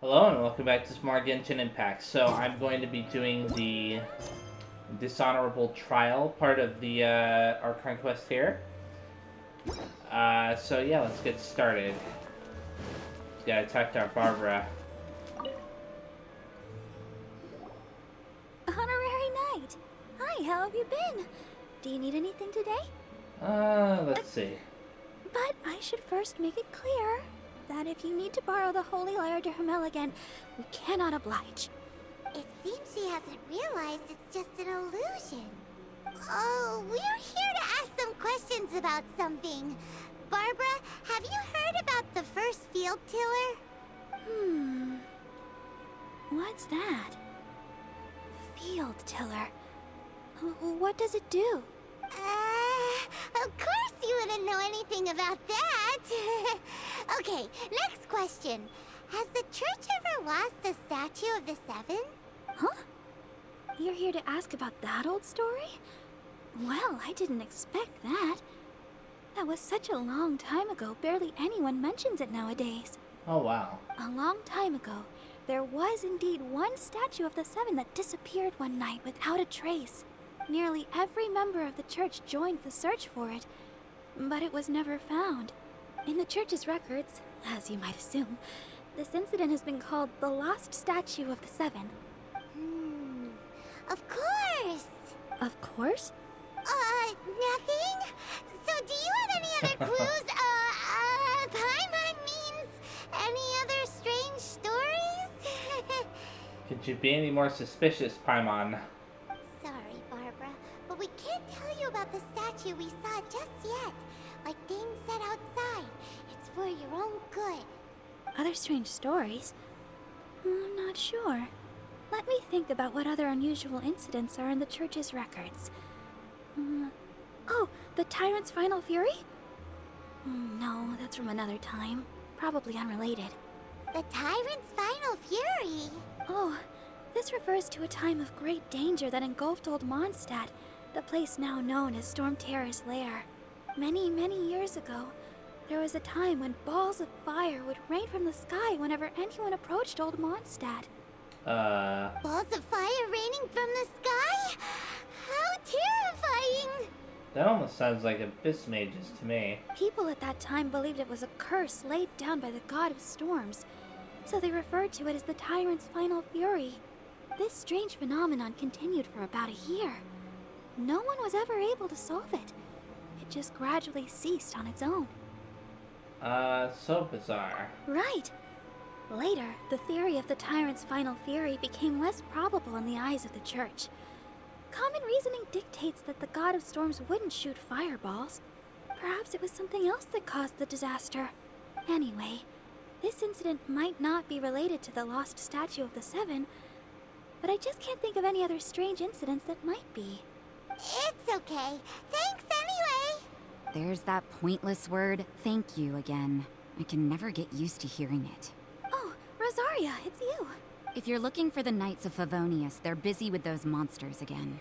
Hello and welcome back to some more Genshin Impact. So I'm going to be doing the dishonorable trial part of the Archon quest here. So yeah, let's get started. Just gotta talk to our Barbara. Honorary Knight! Hi, how have you been? Do you need anything today? Let's see. But I should first make it clear that if you need to borrow the Holy Lyre to Hermel again, we cannot oblige. It seems she hasn't realized it's just an illusion. Oh, we're here to ask some questions about something. Barbara, have you heard about the first field tiller? What's that? Field tiller. What does it do? Of course you wouldn't know anything about that. Okay, next question. Has the church ever lost a statue of the Seven? Huh? You're here to ask about that old story? Well, I didn't expect that. That was such a long time ago, barely anyone mentions it nowadays. Oh wow. A long time ago, there was indeed one statue of the Seven that disappeared one night without a trace. Nearly every member of the church joined the search for it, but it was never found. In the church's records, as you might assume, this incident has been called the Lost Statue of the Seven. Of course! Of course? Nothing? So do you have any other clues? Paimon means any other strange stories? Could you be any more suspicious, Paimon? Sorry, Barbara, but we can't tell you about the statue we saw just yet. Like Dane said outside, it's for your own good. Other strange stories? I'm not sure. Let me think about what other unusual incidents are in the church's records. Oh, the Tyrant's Final Fury? No, that's from another time. Probably unrelated. The Tyrant's Final Fury? Oh, this refers to a time of great danger that engulfed Old Mondstadt, the place now known as Storm Terror's lair. Many, many years ago, there was a time when balls of fire would rain from the sky whenever anyone approached Old Mondstadt. Balls of fire raining from the sky? How terrifying! That almost sounds like Abyss Mages to me. People at that time believed it was a curse laid down by the god of storms, so they referred to it as the Tyrant's Final Fury. This strange phenomenon continued for about a year. No one was ever able to solve it. It just gradually ceased on its own. So bizarre. Right. Later, the theory of the Tyrant's Final Fury became less probable in the eyes of the church. Common reasoning dictates that the god of storms wouldn't shoot fireballs. Perhaps it was something else that caused the disaster. Anyway, this incident might not be related to the lost statue of the Seven, but I just can't think of any other strange incidents that might be. It's okay. Thanks anyway. There's that pointless word, thank you, again. I can never get used to hearing it. Oh, Rosaria, it's you. If you're looking for the Knights of Favonius, they're busy with those monsters again.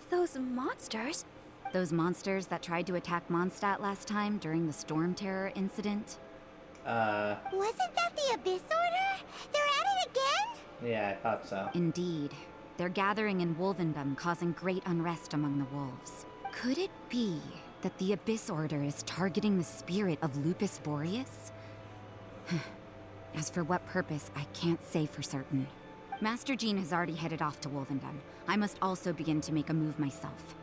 Those monsters? Those monsters that tried to attack Mondstadt last time during the Storm Terror incident? Wasn't that the Abyss Order? They're at it again? Yeah, I thought so. Indeed. They're gathering in Wolvendom, causing great unrest among the wolves. Could it be that the Abyss Order is targeting the spirit of Lupus Boreas? As for what purpose, I can't say for certain. Master Jean has already headed off to Wolvendom. I must also begin to make a move myself.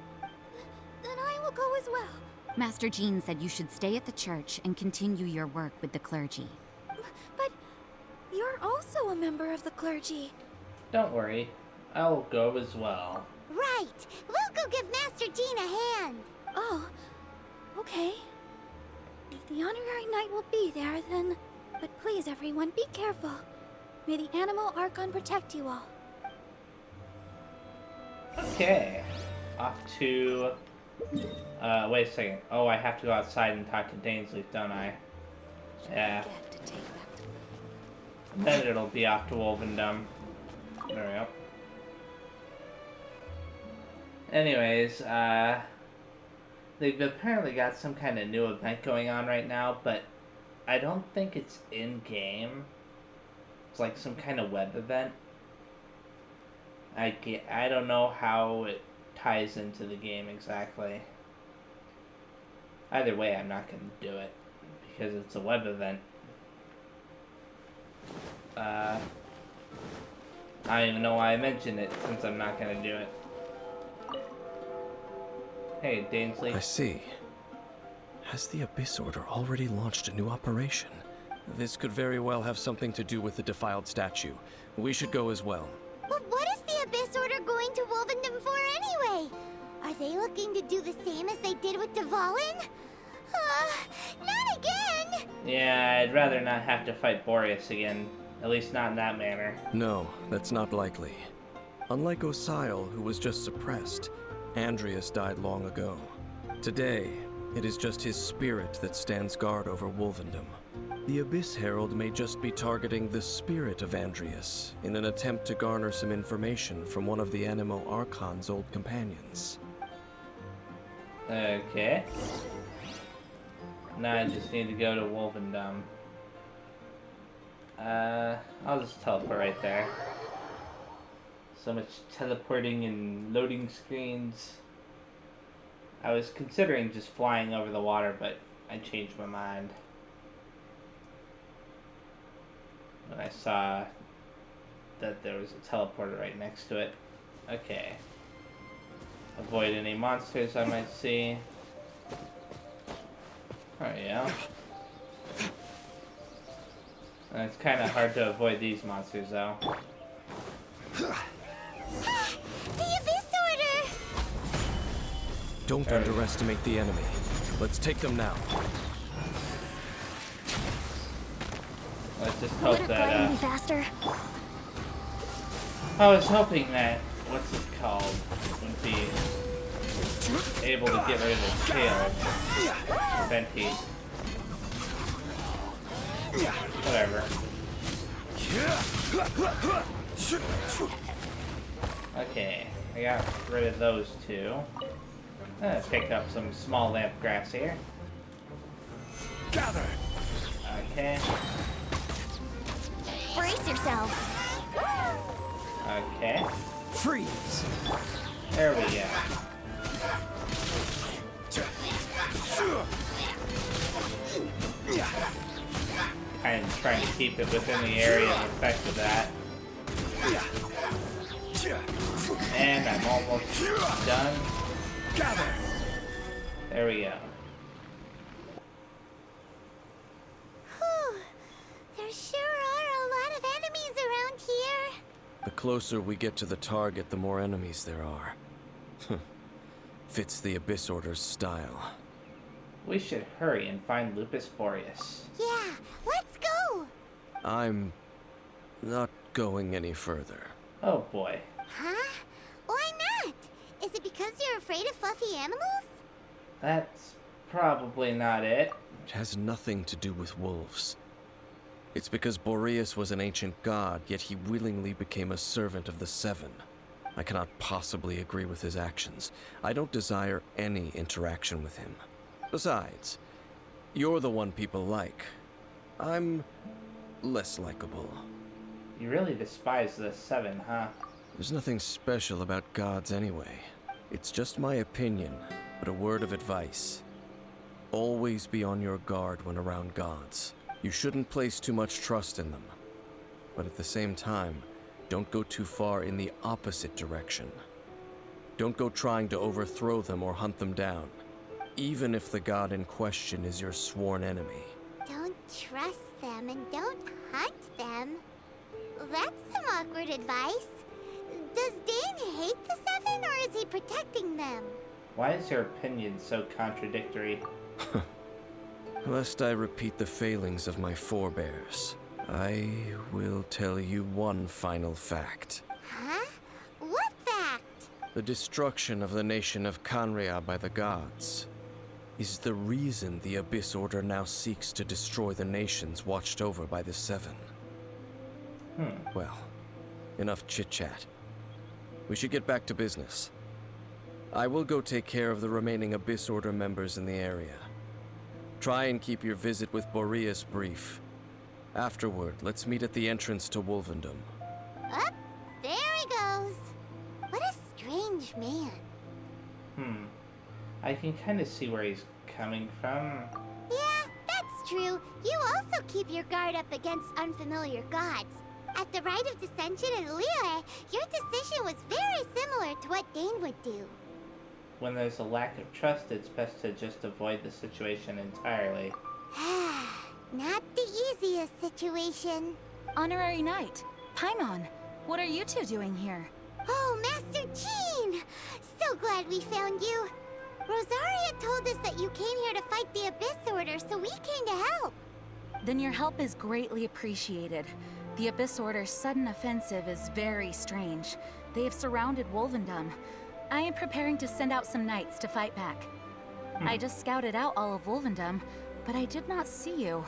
Then I will go as well. Master Jean said you should stay at the church and continue your work with the clergy. But you're also a member of the clergy. Don't worry. I'll go as well. Right. We'll go give Master Jean a hand. Oh, okay. If the Honorary Knight will be there, then... But please, everyone, be careful. May the animal Archon protect you all. Okay. Off to... wait a second. Oh, I have to go outside and talk to Dainsleif, don't I? Yeah. Then it'll be off to Wolvendom. There we go. Anyways, they've apparently got some kind of new event going on right now, but I don't think it's in-game. It's like some kind of web event. I don't know how it ties into the game exactly. Either way, I'm not going to do it because it's a web event. I don't even know why I mentioned it since I'm not going to do it. Hey, Dainsley. I see. Has the Abyss Order already launched a new operation? This could very well have something to do with the defiled statue. We should go as well. But what is the Abyss Order going to Wolvendom for anyway? Are they looking to do the same as they did with Dvalin? Not again! Yeah, I'd rather not have to fight Boreas again. At least not in that manner. No, that's not likely. Unlike Osile, who was just suppressed, Andreas died long ago. Today, it is just his spirit that stands guard over Wolvendom. The Abyss Herald may just be targeting the spirit of Andreas in an attempt to garner some information from one of the Animo Archon's old companions. Okay. Now I just need to go to Wolvendom. I'll just teleport right there. So much teleporting and loading screens. I was considering just flying over the water, but I changed my mind when I saw that there was a teleporter right next to it. Okay. Avoid any monsters I might see. There you go. And it's kind of hard to avoid these monsters, though. The Abyss Order! Don't underestimate the enemy. Let's take them now. Let's just hope Would it that, glide any faster? I was hoping that, what's it called, would be able to get rid of his tail. Venti. Whatever. Okay, I got rid of those two. I'm gonna pick up some small lamp grass here. Gather! Okay, Brace yourself! okay. Freeze! There we go. Kind of trying to keep it within the area of effect of that. And I'm almost done. Gather! There we go. Whew. There sure are a lot of enemies around here. The closer we get to the target, the more enemies there are. Fits the Abyss Order's style. We should hurry and find Lupus Boreas. Yeah, let's go! I'm not going any further. Oh boy. Huh? Why not? Is it because you're afraid of fluffy animals? That's probably not it. It has nothing to do with wolves. It's because Boreas was an ancient god, yet he willingly became a servant of the Seven. I cannot possibly agree with his actions. I don't desire any interaction with him. Besides, you're the one people like. I'm less likable. You really despise the Seven, huh? There's nothing special about gods anyway. It's just my opinion, but a word of advice. Always be on your guard when around gods. You shouldn't place too much trust in them. But at the same time, don't go too far in the opposite direction. Don't go trying to overthrow them or hunt them down, even if the god in question is your sworn enemy. Don't trust them and don't hunt them. That's some awkward advice. Does Dane hate the Seven, or is he protecting them? Why is your opinion so contradictory? Lest I repeat the failings of my forebears, I will tell you one final fact. Huh? What fact? The destruction of the nation of Canria by the gods is the reason the Abyss Order now seeks to destroy the nations watched over by the Seven. Well, enough chit-chat. We should get back to business. I will go take care of the remaining Abyss Order members in the area. Try and keep your visit with Boreas brief. Afterward, let's meet at the entrance to Wolvendom. Up, there he goes. What a strange man. I can kind of see where he's coming from. Yeah, that's true. You also keep your guard up against unfamiliar gods. At the Rite of Dissension in Liyue, your decision was very similar to what Dane would do. When there's a lack of trust, it's best to just avoid the situation entirely. Not the easiest situation. Honorary Knight, Paimon, what are you two doing here? Oh, Master Jean! So glad we found you. Rosaria told us that you came here to fight the Abyss Order, so we came to help. Then your help is greatly appreciated. The Abyss Order's sudden offensive is very strange. They have surrounded Wolvendom. I am preparing to send out some knights to fight back. I just scouted out all of Wolvendom, but I did not see you.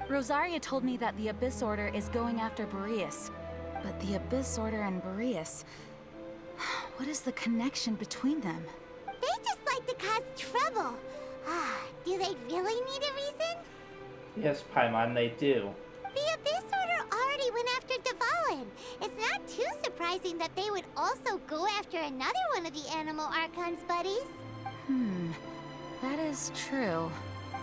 Rosaria told me that the Abyss Order is going after Boreas. But the Abyss Order and Boreas... what is the connection between them? They just like to cause trouble. Do they really need a reason? Yes, Paimon, they do. The Abyss Order already went after Dvalin. It's not too surprising that they would also go after another one of the Animal Archon's buddies. That is true.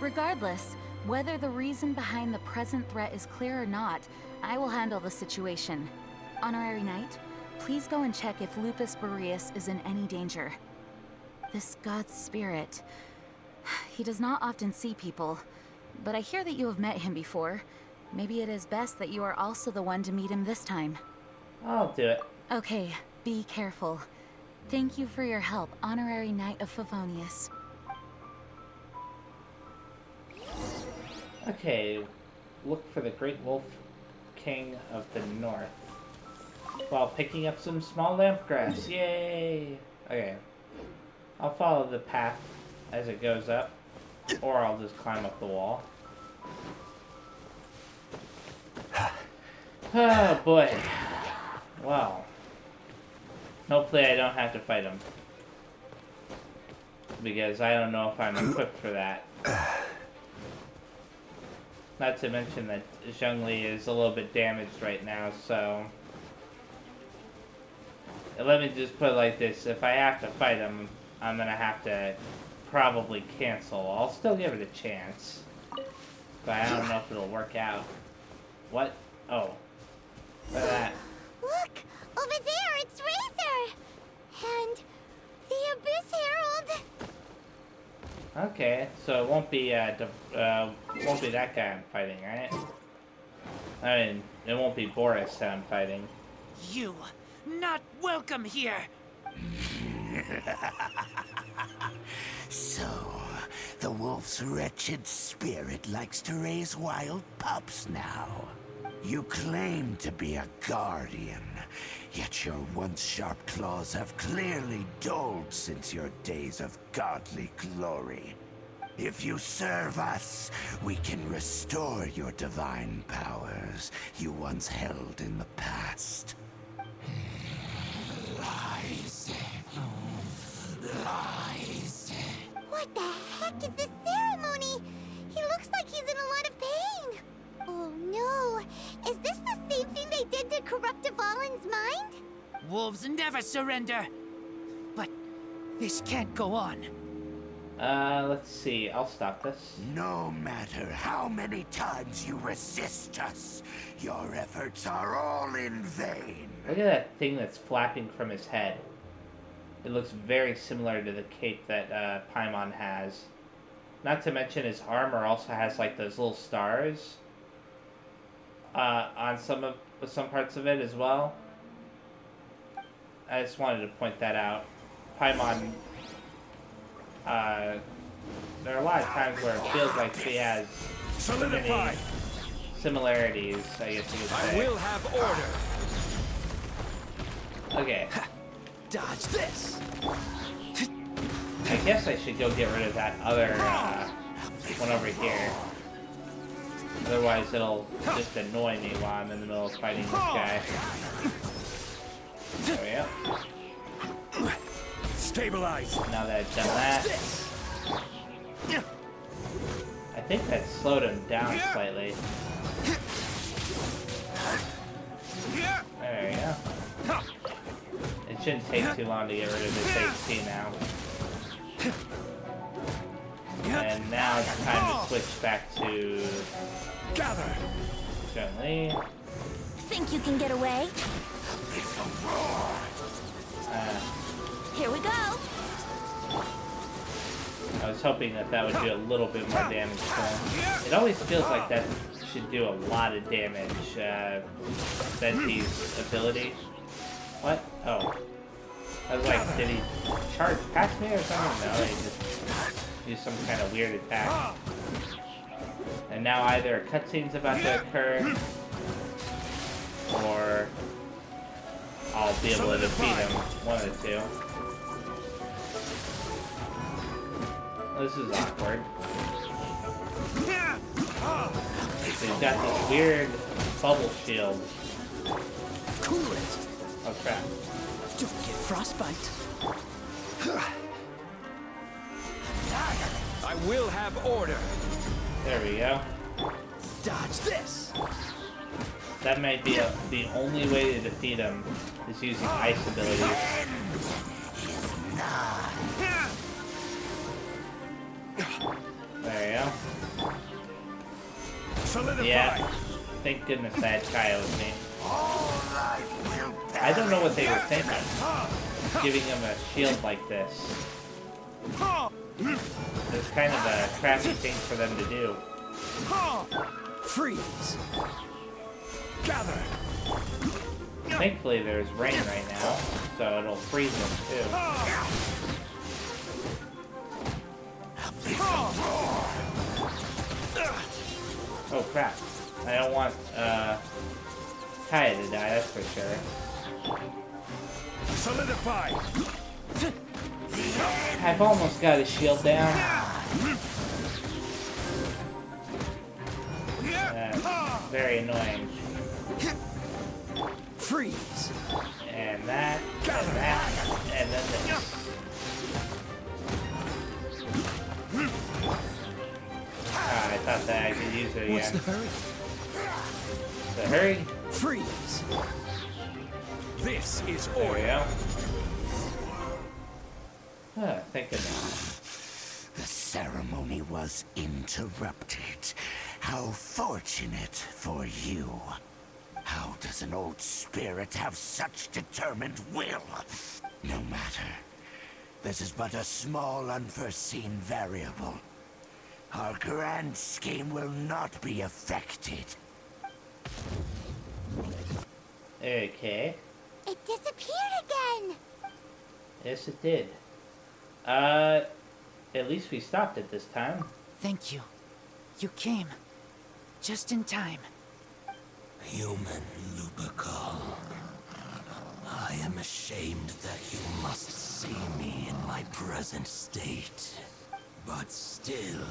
Regardless, whether the reason behind the present threat is clear or not, I will handle the situation. Honorary Knight, please go and check if Lupus Boreas is in any danger. This god's spirit... he does not often see people, but I hear that you have met him before. Maybe it is best that you are also the one to meet him this time. I'll do it. Okay, be careful. Thank you for your help, Honorary Knight of Favonius. Okay, look for the Great Wolf King of the North. While picking up some small lamp grass. Yay! Okay. I'll follow the path as it goes up, or I'll just climb up the wall. Oh boy. Well. Hopefully I don't have to fight him. Because I don't know if I'm equipped for that. Not to mention that Zhongli is a little bit damaged right now, so... Let me just put it like this. If I have to fight him, I'm gonna have to probably cancel. I'll still give it a chance. But I don't know if it'll work out. What? Oh. Look at that. Look! Over there, it's Razor! And the Abyss Herald! Okay, so it won't be that guy I'm fighting, right? I mean, it won't be Boris that I'm fighting. You, not welcome here! So, the wolf's wretched spirit likes to raise wild pups now. You claim to be a guardian, yet your once sharp claws have clearly dulled since your days of godly glory. If you serve us, we can restore your divine powers you once held in the past. Lies. Lies. What the heck is this ceremony? He looks like he's in a lot of pain. Oh no, is this the same thing they did to corrupt Dvalin's mind? Wolves never surrender! But this can't go on. Let's see. I'll stop this. No matter how many times you resist us, your efforts are all in vain. Look at that thing that's flapping from his head. It looks very similar to the cape that Paimon has. Not to mention his armor also has like those little stars on some parts of it as well. I just wanted to point that out. Paimon, there are a lot of times where it feels like she has so many similarities, I guess you could say. I will have order. Okay. Dodge this! I guess I should go get rid of that other one over here. Otherwise it'll just annoy me while I'm in the middle of fighting this guy. There we go. Stabilize. Now that I've done that, I think that slowed him down slightly. Shouldn't take too long to get rid of this HP now. And now it's time to switch back to Gather. Chun-Li. Think you can get away? Here we go. I was hoping that would do a little bit more damage to him. It always feels like that should do a lot of damage. Venti's ability. What? Oh. I was like, did he charge past me or something? No, he just used some kind of weird attack. And now either a cutscene's about to occur, or I'll be able to defeat him. One of the two. This is awkward. So he's got this weird bubble shield. Cool it. Oh crap. Don't get frostbite. I will have order. There we go. Dodge this. That might be the only way to defeat him is using ice abilities. There you go. Solidify. Yeah. Thank goodness I had Kaya with me. I don't know what they were thinking. Giving him a shield like this. It's kind of a crappy thing for them to do. Freeze. Gather. Thankfully there's rain right now, so it'll freeze them too. Oh crap. I don't want Kaya to die, that's for sure. Solidify. I've almost got his shield down. Very annoying. Freeze. And that, and then this. I thought that I could use it again. What's the hurry? The hurry? Freeze. This is There we order. go. Thank goodness. The ceremony was interrupted. How fortunate for you. How does an old spirit have such determined will? No matter. This is but a small unforeseen variable. Our grand scheme will not be affected. Okay. It disappeared again. Yes, it did. At least we stopped it this time. Thank you. You came. Just in time. Human Lupercal, I am ashamed that you must see me in my present state. But still,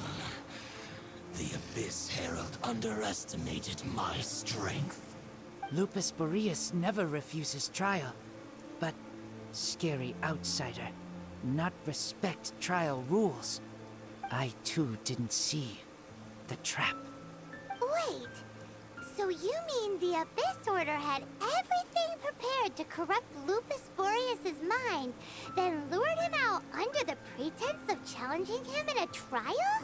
the Abyss Herald underestimated my strength. Lupus Boreas never refuses trial, but scary outsider, not respect trial rules. I too didn't see the trap. Wait, so you mean the Abyss Order had everything prepared to corrupt Lupus Boreas' mind, then lured him out under the pretense of challenging him in a trial?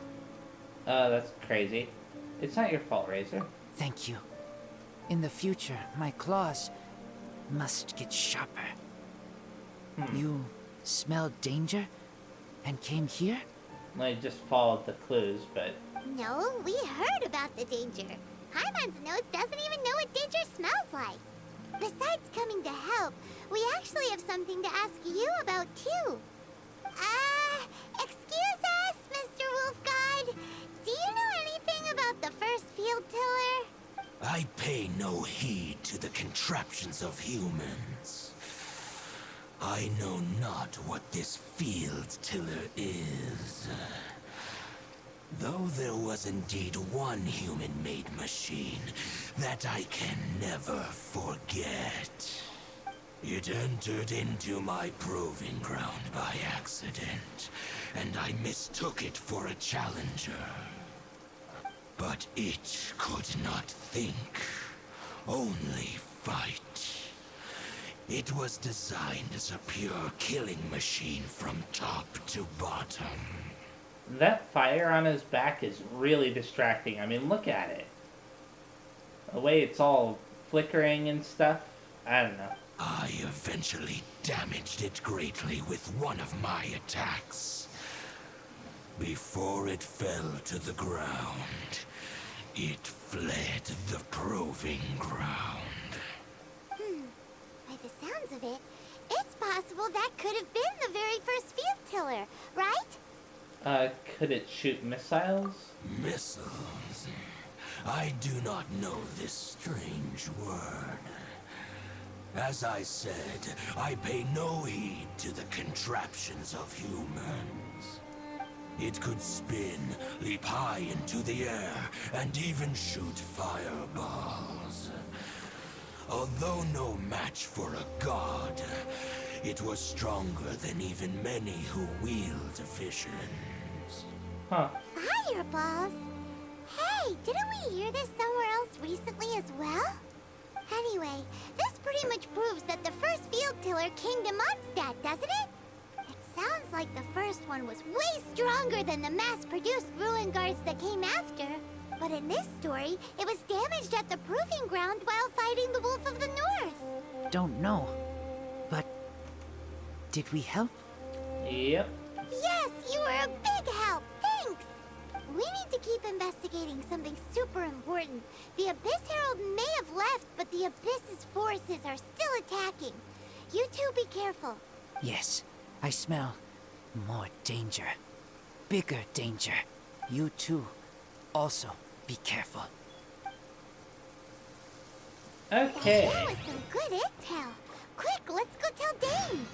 That's crazy. It's not your fault, Razor. Thank you. In the future, my claws must get sharper. You smelled danger and came here? I just followed the clues, but... No, we heard about the danger. Hyman's nose doesn't even know what danger smells like. Besides coming to help, we actually have something to ask you about too. Excuse us, Mr. Wolf God. Do you know anything about the first field tiller? I pay no heed to the contraptions of humans. I know not what this field tiller is. Though there was indeed one human-made machine that I can never forget. It entered into my proving ground by accident, and I mistook it for a challenger. But it could not think, only fight. It was designed as a pure killing machine from top to bottom. That fire on his back is really distracting. I mean, look at it. The way it's all flickering and stuff. I don't know. I eventually damaged it greatly with one of my attacks. Before it fell to the ground, it fled the proving ground. By the sounds of it, it's possible that could have been the very first field tiller, right? Could it shoot missiles? Missiles? I do not know this strange word. As I said, I pay no heed to the contraptions of humans. It could spin, leap high into the air, and even shoot fireballs. Although no match for a god, it was stronger than even many who wield visions. Huh. Fireballs? Hey, didn't we hear this somewhere else recently as well? Anyway, this pretty much proves that the first field tiller came to Mondstadt, doesn't it? It sounds like the first one was way stronger than the mass-produced ruin guards that came after. But in this story, it was damaged at the proving ground while fighting the Wolf of the North. Don't know. But did we help? Yep. Yes, you were a big help. Thanks. We need to keep investigating something super important. The Abyss Herald may have left, but the Abyss's forces are still attacking. You two be careful. Yes, I smell more danger. Bigger danger. You too. Also, be careful. Okay. That was some good intel. Quick, let's go tell Dane.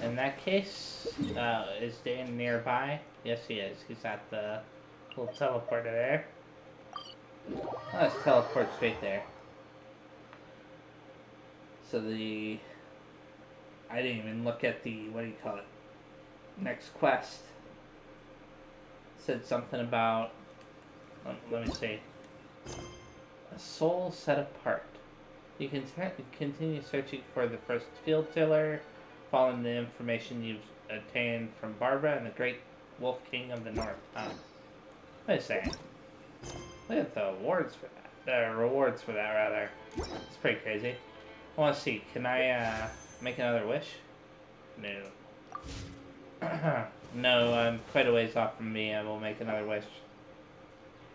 In that case, is Dan nearby? Yes, he is. He's at the little teleporter there. Let's teleport straight there. So I didn't even look at the, what do you call it? Next quest. Said something about, let me see. A soul set apart. You can continue searching for the first field tiller, following the information you've obtained from Barbara and the Great Wolf King of the North. Wait a second. Look at the awards for that. The rewards for that, rather. It's pretty crazy. I want to see. Can I make another wish? No. No, I'm quite a ways off from me. I will make another wish.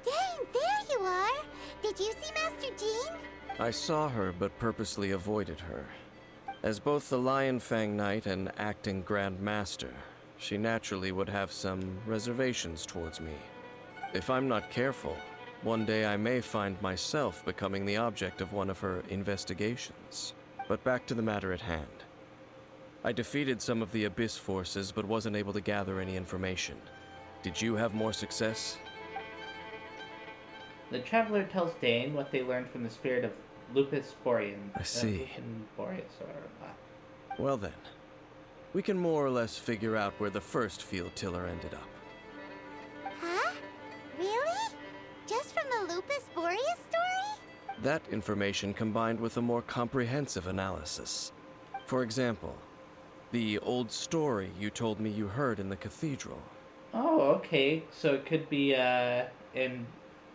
Dane, there you are. Did you see Master Jean? I saw her, but purposely avoided her. As both the Lion Fang Knight and acting Grand Master, she naturally would have some reservations towards me. If I'm not careful, one day I may find myself becoming the object of one of her investigations. But back to the matter at hand. I defeated some of the Abyss forces, but wasn't able to gather any information. Did you have more success? The traveler tells Dane what they learned from the spirit of Lupus Borean. I see. Lupin Boreas, or Well then, we can more or less figure out where the first field tiller ended up. Huh? Really? Just from the Lupus Boreas story? That information combined with a more comprehensive analysis. For example, the old story you told me you heard in the cathedral. Oh, okay. So it could be in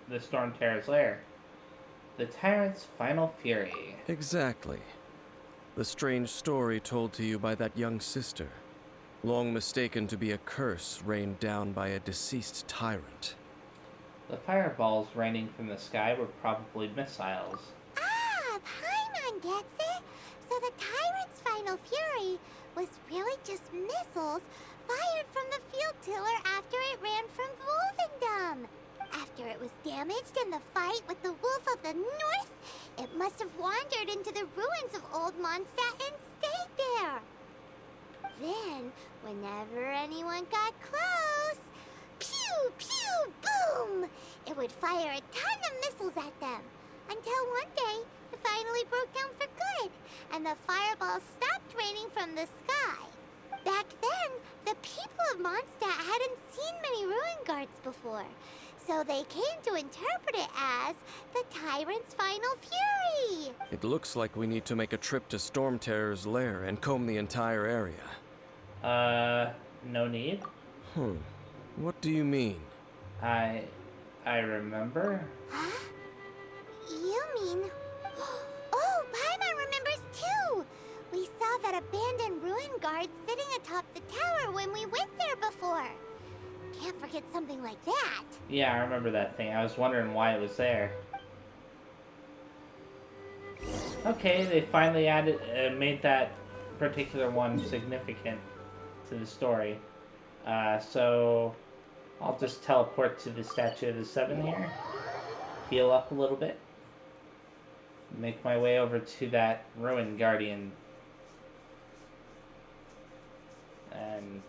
the Storm Terror's lair. The Tyrant's Final Fury. Exactly. The strange story told to you by that young sister, long mistaken to be a curse rained down by a deceased tyrant. The fireballs raining from the sky were probably missiles. Ah, Paimon gets it. So the Tyrant's Final Fury was really just missiles fired from the field tiller after it ran from Wolvendom. After it was damaged in the fight with the Wolf of the North, it must have wandered into the ruins of Old Mondstadt and stayed there. Then, whenever anyone got close, pew, pew, boom! It would fire a ton of missiles at them, until one day it finally broke down for good, and the fireballs stopped raining from the sky. Back then, the people of Mondstadt hadn't seen many ruin guards before, So they came to interpret it as the Tyrant's final fury. It looks like we need to make a trip to Storm Terror's lair and comb the entire area. No need. What do you mean? I remember. Huh? You mean... Oh, Paimon remembers too! We saw that abandoned ruin guard sitting atop the tower when we went there before. Can't forget something like that. Yeah, I remember that thing. I was wondering why it was there. Okay, they finally made that particular one significant to the story. So I'll just teleport to the Statue of the Seven here, heal up a little bit, make my way over to that Ruin Guardian, and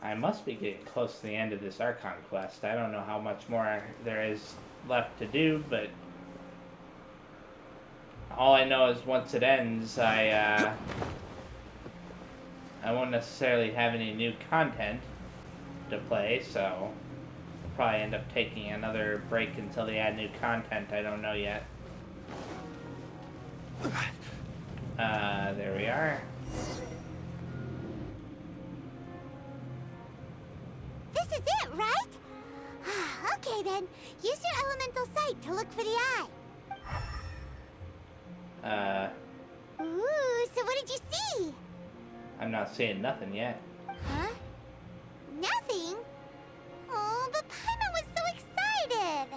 I must be getting close to the end of this Archon quest. I don't know how much more there is left to do, but all I know is once it ends, I won't necessarily have any new content to play, so I'll probably end up taking another break until they add new content. I don't know yet. There we are. This is it, right? Okay then, use your elemental sight to look for the eye. Ooh, so what did you see? I'm not seeing nothing yet. Huh? Nothing? Oh, but Paimon was so excited!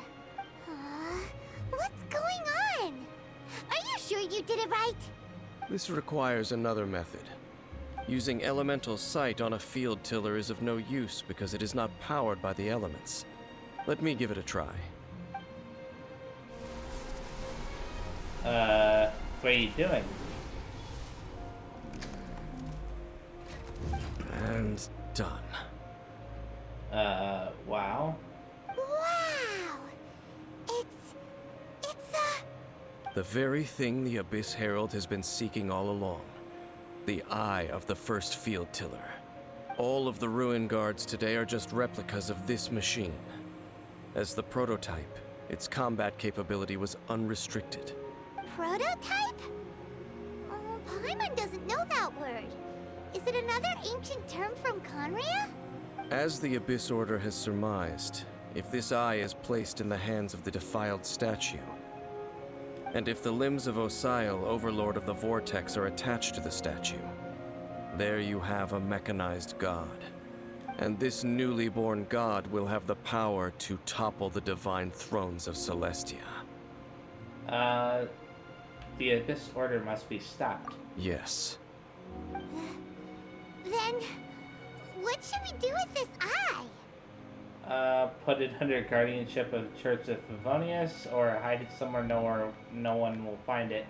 What's going on? Are you sure you did it right? This requires another method. Using elemental sight on a field tiller is of no use because it is not powered by the elements. Let me give it a try. What are you doing? And done. Wow. Wow! It's The very thing the Abyss Herald has been seeking all along. The eye of the first field tiller. All of the ruin guards today are just replicas of this machine. As the prototype, its combat capability was unrestricted. prototype? Oh, Paimon doesn't know that word. Is it another ancient term from Conria? As the Abyss Order has surmised, if this eye is placed in the hands of the defiled statue, and if the limbs of Osial, Overlord of the Vortex, are attached to the statue, there you have a mechanized god. And this newly born god will have the power to topple the divine thrones of Celestia. The Abyss Order must be stopped. Yes. Then, what should we do with this eye? Put it under guardianship of the Church of Favonius, or hide it somewhere no one will find it.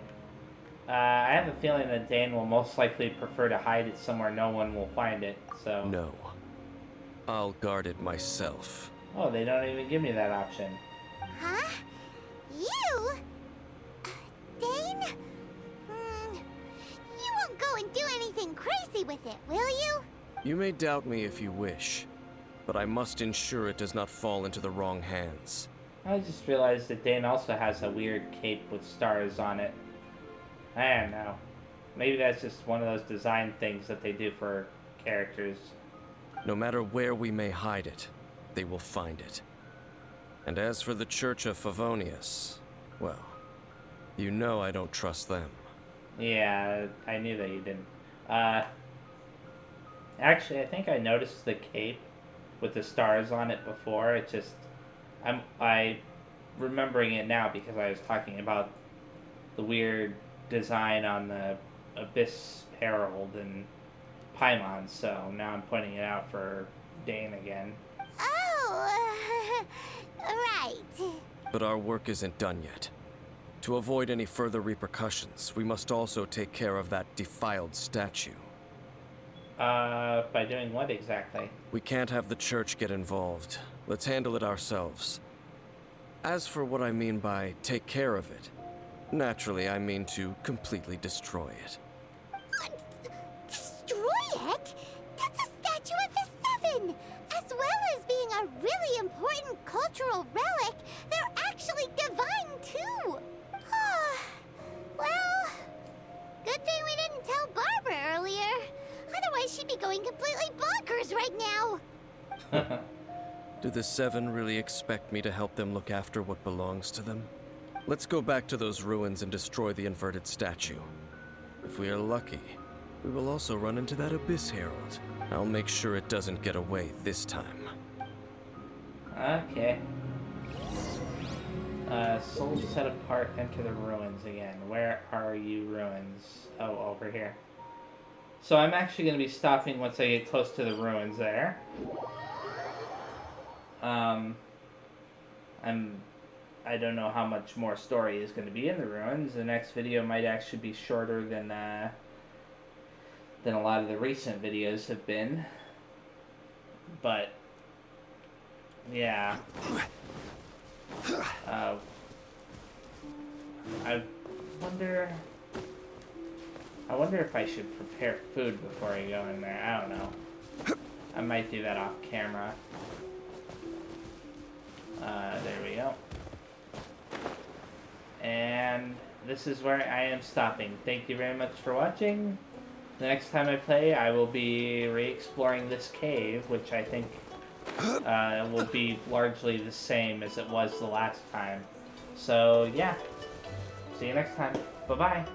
I have a feeling that Dane will most likely prefer to hide it somewhere no one will find it, so... No. I'll guard it myself. Oh, they don't even give me that option. Huh? You? Dane? You won't go and do anything crazy with it, will you? You may doubt me if you wish, but I must ensure it does not fall into the wrong hands. I just realized that Dane also has a weird cape with stars on it. I don't know. Maybe that's just one of those design things that they do for characters. No matter where we may hide it, they will find it. And as for the Church of Favonius, well, you know I don't trust them. Yeah, I knew that you didn't. Actually, I think I noticed the cape with the stars on it before. It just... I'm remembering it now because I was talking about the weird design on the Abyss Herald and Paimon, so now I'm pointing it out for Dane again. Oh, right. But our work isn't done yet. To avoid any further repercussions, we must also take care of that defiled statue. By doing what exactly? We can't have the church get involved. Let's handle it ourselves. As for what I mean by take care of it, naturally I mean to completely destroy it. Destroy it? That's a statue of the Seven, as well as being a really important cultural relic, they're actually divine too. Well, good thing we didn't tell Barbara earlier. Otherwise, she'd be going completely bonkers right now. Do the Seven really expect me to help them look after what belongs to them? Let's go back to those ruins and destroy the inverted statue. If we are lucky, we will also run into that Abyss Herald. I'll make sure it doesn't get away this time. Okay. Soul set apart, enter the ruins again. Where are you, ruins? Oh, over here. So I'm actually going to be stopping once I get close to the ruins there. I don't know how much more story is going to be in the ruins. The next video might actually be shorter than a lot of the recent videos have been. But yeah. I wonder if I should prepare food before I go in there. I don't know. I might do that off camera. There we go. And this is where I am stopping. Thank you very much for watching. The next time I play, I will be re-exploring this cave, which I think will be largely the same as it was the last time. So, yeah. See you next time. Bye-bye.